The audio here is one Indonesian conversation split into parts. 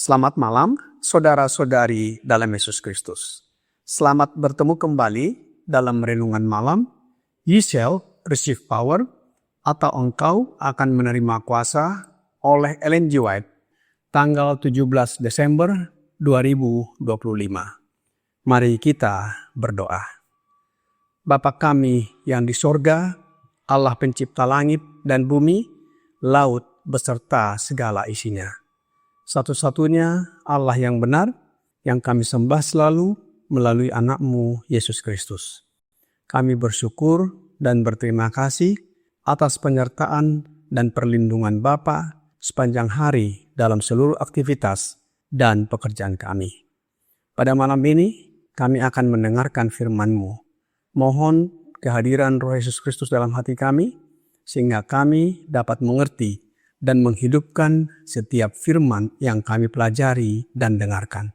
Selamat malam, saudara-saudari dalam Yesus Kristus. Selamat bertemu kembali dalam renungan malam. You shall receive power, atau engkau akan menerima kuasa, oleh Ellen G. White, tanggal 17 Desember 2025. Mari kita berdoa. Bapa kami yang di sorga, Allah pencipta langit dan bumi, laut beserta segala isinya. Satu-satunya Allah yang benar, yang kami sembah selalu melalui anak-Mu, Yesus Kristus. Kami bersyukur dan berterima kasih atas penyertaan dan perlindungan Bapa sepanjang hari dalam seluruh aktivitas dan pekerjaan kami. Pada malam ini, kami akan mendengarkan firman-Mu. Mohon kehadiran Roh Yesus Kristus dalam hati kami, sehingga kami dapat mengerti dan menghidupkan setiap firman yang kami pelajari dan dengarkan.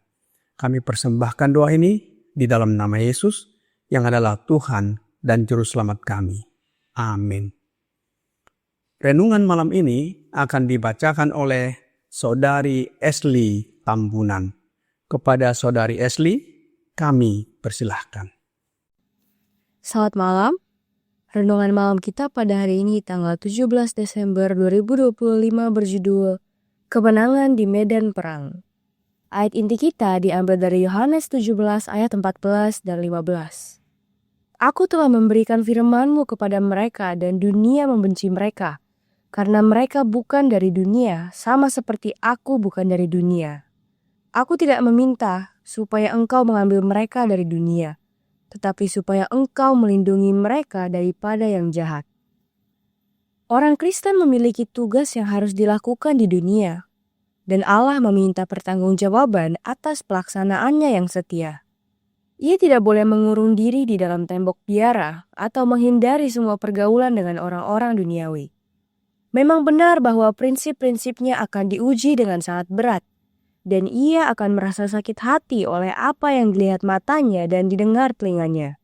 Kami persembahkan doa ini di dalam nama Yesus yang adalah Tuhan dan Juru Selamat kami. Amin. Renungan malam ini akan dibacakan oleh Saudari Ashley Tambunan. Kepada Saudari Ashley, kami persilahkan. Selamat malam. Renungan malam kita pada hari ini tanggal 17 Desember 2025 berjudul Kemenangan di Medan Perang. Ayat inti kita diambil dari Yohanes 17 ayat 14 dan 15. Aku telah memberikan firman-Mu kepada mereka dan dunia membenci mereka, karena mereka bukan dari dunia, sama seperti aku bukan dari dunia. Aku tidak meminta supaya Engkau mengambil mereka dari dunia, tetapi supaya Engkau melindungi mereka daripada yang jahat. Orang Kristen memiliki tugas yang harus dilakukan di dunia, dan Allah meminta pertanggungjawaban atas pelaksanaannya yang setia. Ia tidak boleh mengurung diri di dalam tembok biara atau menghindari semua pergaulan dengan orang-orang duniawi. Memang benar bahwa prinsip-prinsipnya akan diuji dengan sangat berat, dan ia akan merasa sakit hati oleh apa yang dilihat matanya dan didengar telinganya.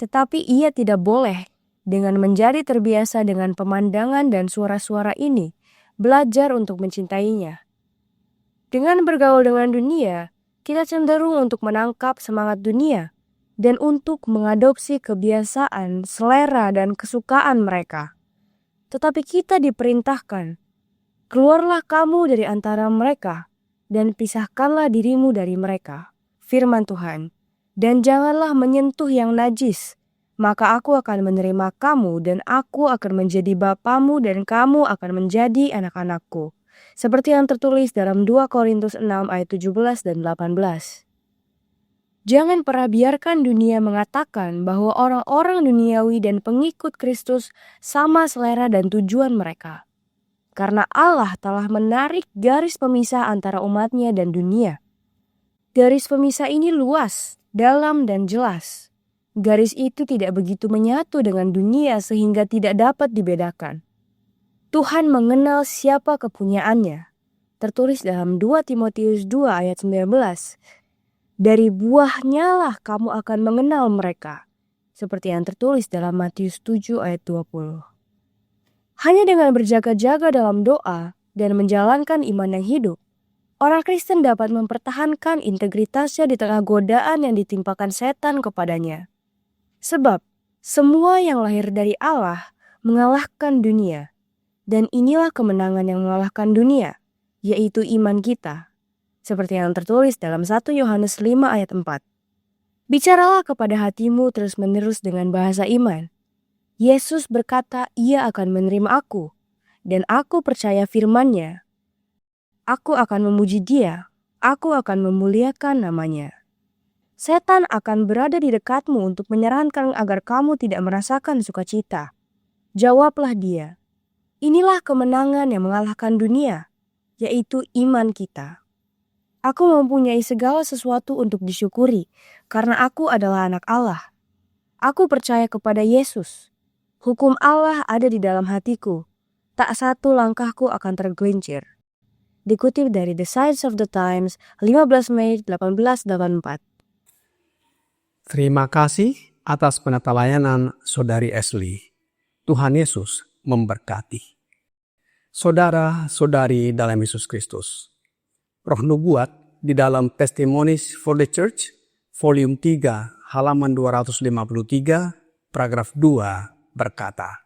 Tetapi ia tidak boleh, dengan menjadi terbiasa dengan pemandangan dan suara-suara ini, belajar untuk mencintainya. Dengan bergaul dengan dunia, kita cenderung untuk menangkap semangat dunia dan untuk mengadopsi kebiasaan, selera, dan kesukaan mereka. Tetapi kita diperintahkan, keluarlah kamu dari antara mereka, dan pisahkanlah dirimu dari mereka, firman Tuhan, dan janganlah menyentuh yang najis, maka aku akan menerima kamu dan aku akan menjadi bapamu dan kamu akan menjadi anak-anakku. Seperti yang tertulis dalam 2 Korintus 6 ayat 17 dan 18. Jangan pernah biarkan dunia mengatakan bahwa orang-orang duniawi dan pengikut Kristus sama selera dan tujuan mereka. Karena Allah telah menarik garis pemisah antara umatnya dan dunia. Garis pemisah ini luas, dalam, dan jelas. Garis itu tidak begitu menyatu dengan dunia sehingga tidak dapat dibedakan. Tuhan mengenal siapa kepunyaannya. Tertulis dalam 2 Timotius 2 ayat 19. Dari buahnya lah kamu akan mengenal mereka. Seperti yang tertulis dalam Matius 7 ayat 20. Hanya dengan berjaga-jaga dalam doa dan menjalankan iman yang hidup, orang Kristen dapat mempertahankan integritasnya di tengah godaan yang ditimpakan setan kepadanya. Sebab, semua yang lahir dari Allah mengalahkan dunia, dan inilah kemenangan yang mengalahkan dunia, yaitu iman kita. Seperti yang tertulis dalam 1 Yohanes 5 ayat 4. Bicaralah kepada hatimu terus-menerus dengan bahasa iman. Yesus berkata ia akan menerima aku, dan aku percaya firman-Nya. Aku akan memuji Dia. Aku akan memuliakan namanya. Setan akan berada di dekatmu untuk menyarankan agar kamu tidak merasakan sukacita. Jawablah dia. Inilah kemenangan yang mengalahkan dunia, yaitu iman kita. Aku mempunyai segala sesuatu untuk disyukuri, karena aku adalah anak Allah. Aku percaya kepada Yesus. Hukum Allah ada di dalam hatiku. Tak satu langkahku akan tergelincir. Dikutip dari The Signs of the Times, 15 Mei 1884. Terima kasih atas penata layanan Saudari Ashley. Tuhan Yesus memberkati. Saudara-saudari dalam Yesus Kristus, Roh Nubuat di dalam Testimonies for the Church, volume 3, halaman 253, paragraf 2 berkata,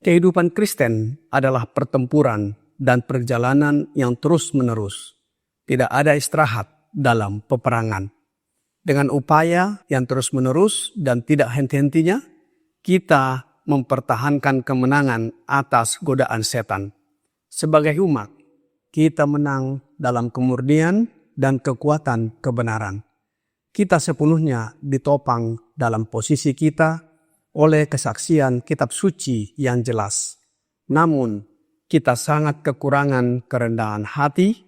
kehidupan Kristen adalah pertempuran dan perjalanan yang terus-menerus. Tidak ada istirahat dalam peperangan. Dengan upaya yang terus-menerus dan tidak henti-hentinya, kita mempertahankan kemenangan atas godaan setan. Sebagai umat, kita menang dalam kemurnian dan kekuatan kebenaran. Kita sepenuhnya ditopang dalam posisi kita oleh kesaksian kitab suci yang jelas. Namun, kita sangat kekurangan kerendahan hati,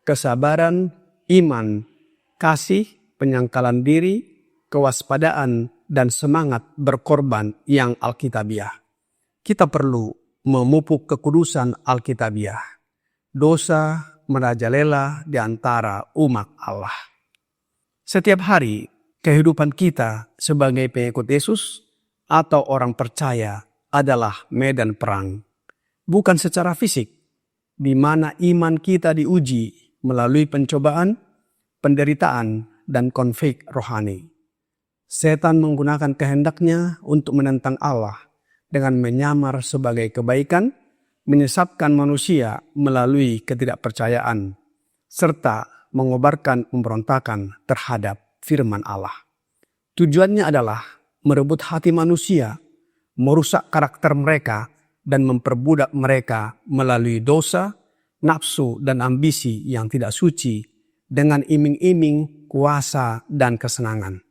kesabaran, iman, kasih, penyangkalan diri, kewaspadaan, dan semangat berkorban yang alkitabiah. Kita perlu memupuk kekudusan alkitabiah. Dosa merajalela di antara umat Allah. Setiap hari, kehidupan kita sebagai pengikut Yesus atau orang percaya adalah medan perang. Bukan secara fisik, di mana iman kita diuji melalui pencobaan, penderitaan, dan konflik rohani. Setan menggunakan kehendaknya untuk menentang Allah dengan menyamar sebagai kebaikan, menyesatkan manusia melalui ketidakpercayaan, serta mengobarkan pemberontakan terhadap firman Allah. Tujuannya adalah merebut hati manusia, merusak karakter mereka, dan memperbudak mereka melalui dosa, nafsu, dan ambisi yang tidak suci dengan iming-iming kuasa dan kesenangan.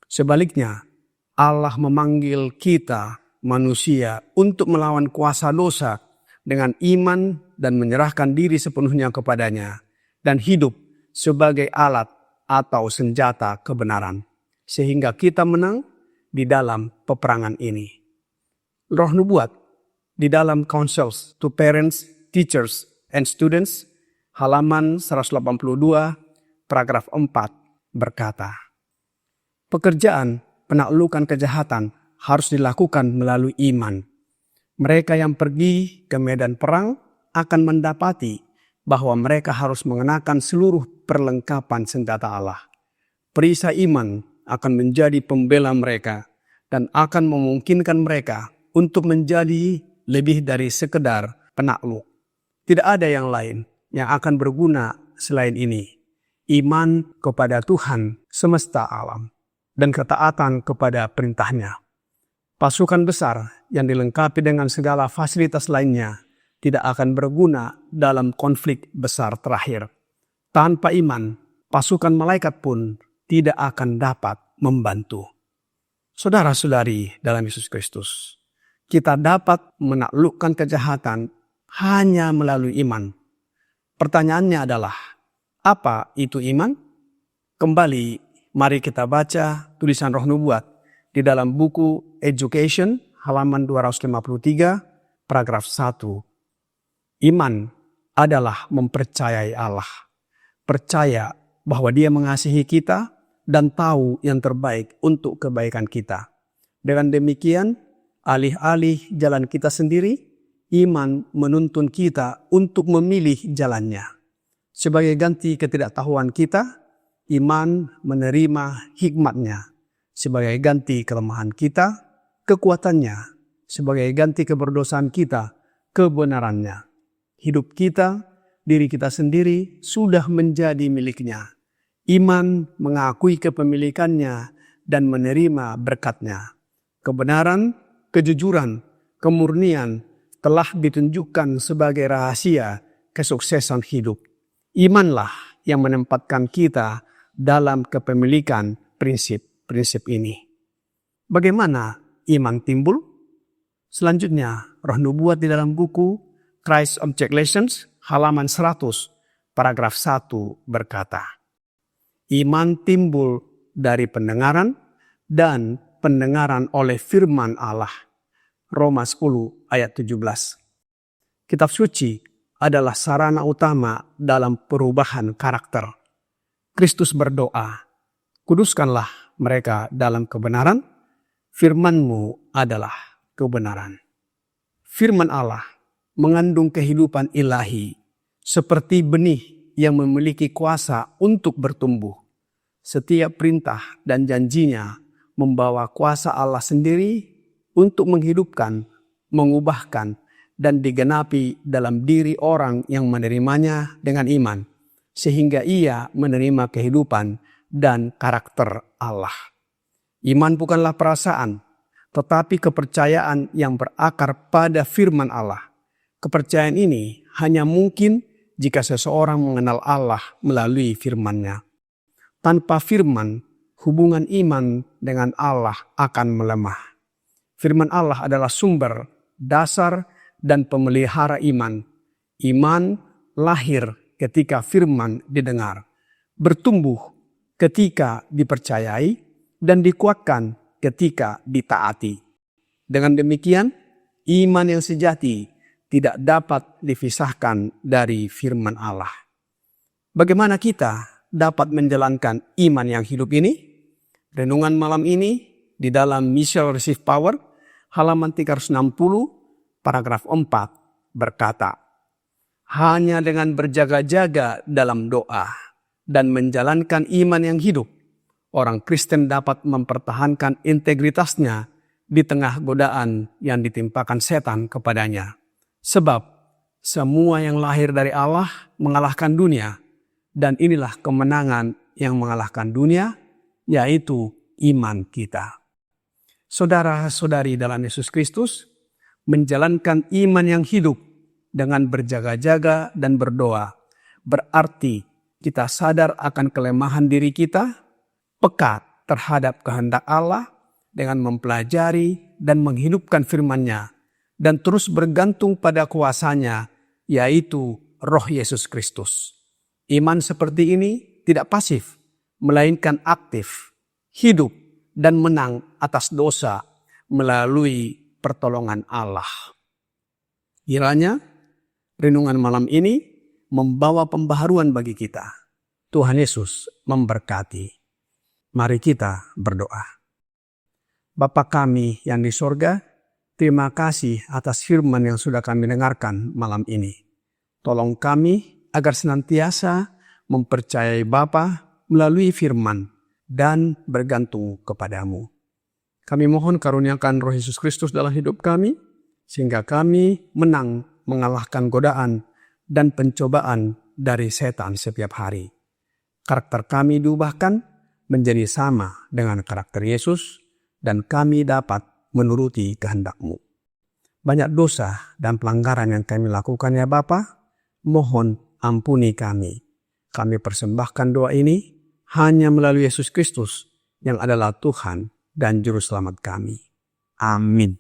Sebaliknya, Allah memanggil kita manusia untuk melawan kuasa dosa dengan iman dan menyerahkan diri sepenuhnya kepadanya dan hidup sebagai alat atau senjata kebenaran, sehingga kita menang di dalam peperangan ini. Roh Nubuat di dalam Counsels to Parents, Teachers, and Students, halaman 182, paragraf 4 berkata, pekerjaan penaklukan kejahatan harus dilakukan melalui iman. Mereka yang pergi ke medan perang akan mendapati bahwa mereka harus mengenakan seluruh perlengkapan senjata Allah. Perisai iman akan menjadi pembela mereka dan akan memungkinkan mereka untuk menjadi lebih dari sekedar penakluk. Tidak ada yang lain yang akan berguna selain ini. Iman kepada Tuhan semesta alam dan ketaatan kepada perintahnya. Pasukan besar yang dilengkapi dengan segala fasilitas lainnya tidak akan berguna dalam konflik besar terakhir. Tanpa iman, pasukan malaikat pun tidak akan dapat membantu. Saudara-saudari dalam Yesus Kristus, kita dapat menaklukkan kejahatan hanya melalui iman. Pertanyaannya adalah, apa itu iman? Kembali, mari kita baca tulisan Roh Nubuat di dalam buku Education, halaman 253, paragraf 1. Iman adalah mempercayai Allah. Percaya bahwa Dia mengasihi kita dan tahu yang terbaik untuk kebaikan kita. Dengan demikian, alih-alih jalan kita sendiri, iman menuntun kita untuk memilih jalannya. Sebagai ganti ketidaktahuan kita, iman menerima hikmatnya. Sebagai ganti kelemahan kita, kekuatannya. Sebagai ganti keberdosaan kita, kebenarannya. Hidup kita, diri kita sendiri sudah menjadi miliknya. Iman mengakui kepemilikannya dan menerima berkatnya. Kebenaran, kejujuran, kemurnian telah ditunjukkan sebagai rahasia kesuksesan hidup. Imanlah yang menempatkan kita dalam kepemilikan prinsip-prinsip ini. Bagaimana iman timbul? Selanjutnya, Roh Nubuat di dalam buku Christ Object Lessons halaman 100 paragraf 1 berkata, iman timbul dari pendengaran dan pendengaran oleh firman Allah. Roma 10 ayat 17. Kitab suci adalah sarana utama dalam perubahan karakter. Kristus berdoa, kuduskanlah mereka dalam kebenaran, firman-Mu adalah kebenaran. Firman Allah mengandung kehidupan ilahi, seperti benih yang memiliki kuasa untuk bertumbuh. Setiap perintah dan janjinya membawa kuasa Allah sendiri untuk menghidupkan, mengubahkan, dan digenapi dalam diri orang yang menerimanya dengan iman, sehingga ia menerima kehidupan dan karakter Allah. Iman bukanlah perasaan, tetapi kepercayaan yang berakar pada firman Allah. Kepercayaan ini hanya mungkin jika seseorang mengenal Allah melalui firman-Nya. Tanpa firman, hubungan iman dengan Allah akan melemah. Firman Allah adalah sumber, dasar, dan pemelihara iman. Iman lahir ketika firman didengar, bertumbuh ketika dipercayai, dan dikuatkan ketika ditaati. Dengan demikian, iman yang sejati tidak dapat dipisahkan dari firman Allah. Bagaimana kita dapat menjalankan iman yang hidup ini? Renungan malam ini di dalam Mission Receive Power halaman 360 paragraf 4 berkata, hanya dengan berjaga-jaga dalam doa dan menjalankan iman yang hidup, orang Kristen dapat mempertahankan integritasnya di tengah godaan yang ditimpakan setan kepadanya. Sebab semua yang lahir dari Allah mengalahkan dunia, dan inilah kemenangan yang mengalahkan dunia, yaitu iman kita. Saudara-saudari dalam Yesus Kristus, menjalankan iman yang hidup dengan berjaga-jaga dan berdoa, berarti kita sadar akan kelemahan diri kita, peka terhadap kehendak Allah dengan mempelajari dan menghidupkan firman-Nya, dan terus bergantung pada kuasa-Nya, yaitu Roh Yesus Kristus. Iman seperti ini tidak pasif, melainkan aktif, hidup, dan menang atas dosa melalui pertolongan Allah. Kiranya renungan malam ini membawa pembaharuan bagi kita. Tuhan Yesus memberkati. Mari kita berdoa. Bapa kami yang di sorga, terima kasih atas firman yang sudah kami dengarkan malam ini. Tolong kami agar senantiasa mempercayai Bapa melalui firman dan bergantung kepadamu. Kami mohon karuniakan Roh Yesus Kristus dalam hidup kami, sehingga kami menang mengalahkan godaan dan pencobaan dari setan setiap hari. Karakter kami diubahkan menjadi sama dengan karakter Yesus, dan kami dapat menuruti kehendak-Mu. Banyak dosa dan pelanggaran yang kami lakukan ya Bapa, mohon ampuni kami. Kami persembahkan doa ini hanya melalui Yesus Kristus yang adalah Tuhan dan Juru Selamat kami. Amin.